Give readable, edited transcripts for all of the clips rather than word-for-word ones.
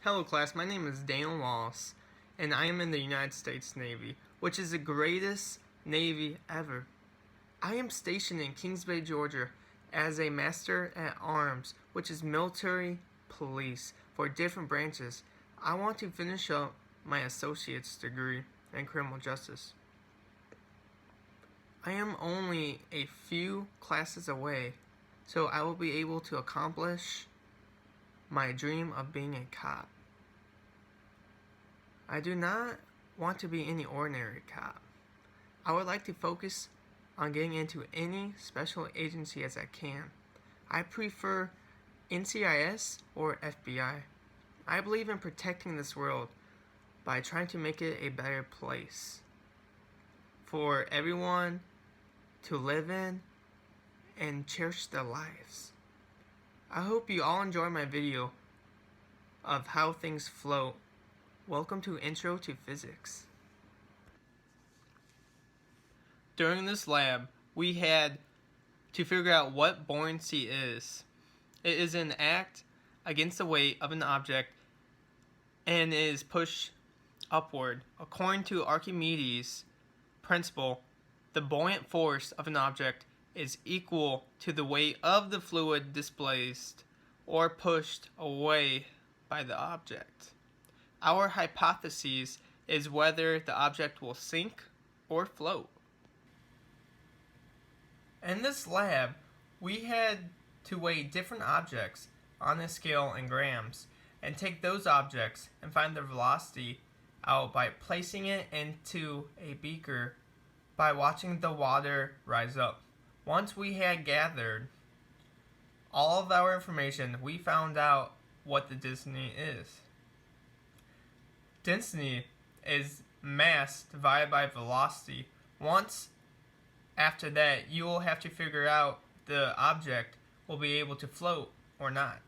Hello class, my name is Daniel Wallace, and I am in the United States Navy, which is the greatest Navy ever. I am stationed in Kings Bay, Georgia as a Master at Arms, which is military police for different branches. I want to finish up my associate's degree in criminal justice. I am only a few classes away, so I will be able to accomplish my dream of being a cop. I do not want to be any ordinary cop. I would like to focus on getting into any special agency as I can. I prefer NCIS or FBI. I believe in protecting this world by trying to make it a better place for everyone to live in and cherish their lives. I hope you all enjoy my video of how things float. Welcome to Intro to Physics. During this lab, we had to figure out what buoyancy is. It is an act against the weight of an object and is pushed upward. According to Archimedes' principle, the buoyant force of an object is equal to the weight of the fluid displaced or pushed away by the object. Our hypothesis is whether the object will sink or float. In this lab, we had to weigh different objects on a scale in grams and take those objects and find their velocity out by placing it into a beaker by watching the water rise up. Once we had gathered all of our information, we found out what the density is. Density is mass divided by velocity. Once after that, you will have to figure out the object will be able to float or not.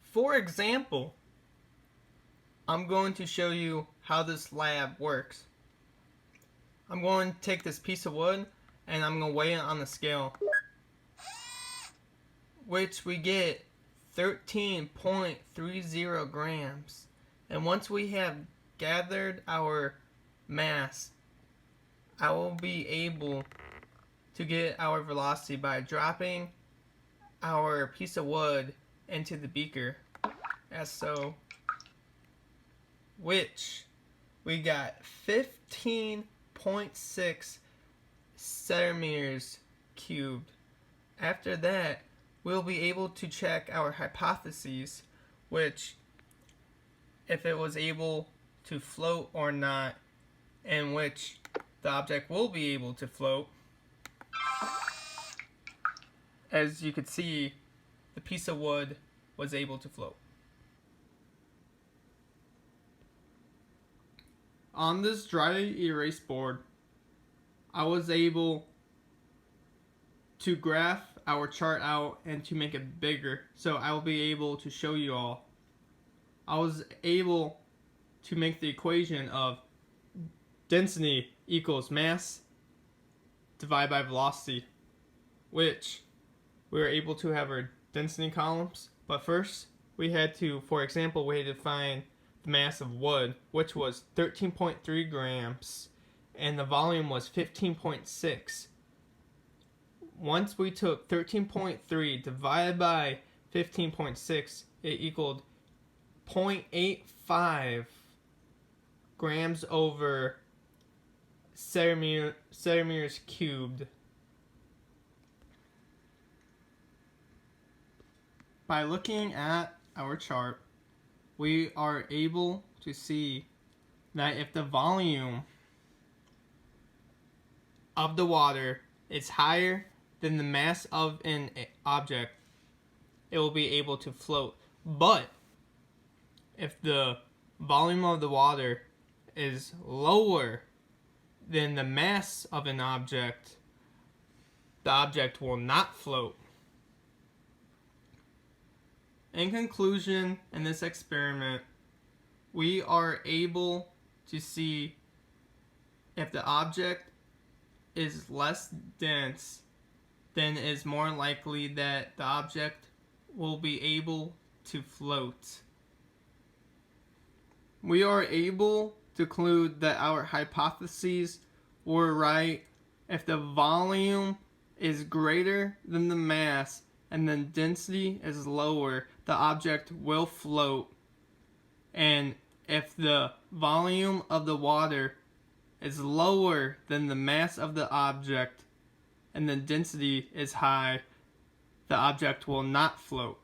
For example, I'm going to show you how this lab works. I'm going to take this piece of wood and I'm going to weigh it on the scale, which we get 13.30 grams. And once we have gathered our mass, I will be able to get our velocity by dropping our piece of wood into the beaker, as so, which we got 15.6 centimeters cubed. After that, we'll be able to check our hypotheses, which if it was able to float or not, and which the object will be able to float. As you could see, the piece of wood was able to float. On this dry erase board, I was able to graph our chart out and to make it bigger, so I will be able to show you all. I was able to make the equation of density equals mass divided by velocity, which we were able to have our density columns. But first, we had to, for example, we had to find the mass of wood, which was 13.3 grams, and the volume was 15.6. Once we took 13.3 divided by 15.6, it equaled 0.85 grams over centimeters cubed. By looking at our chart, we are able to see that if the volume of the water is higher than the mass of an object, it will be able to float. But if the volume of the water is lower than the mass of an object, the object will not float. In conclusion, in this experiment, we are able to see if the object is less dense, then it is more likely that the object will be able to float. We are able to conclude that our hypotheses were right if the volume is greater than the mass and the density is lower, the object will float. And if the volume of the water is lower than the mass of the object and the density is high, the object will not float.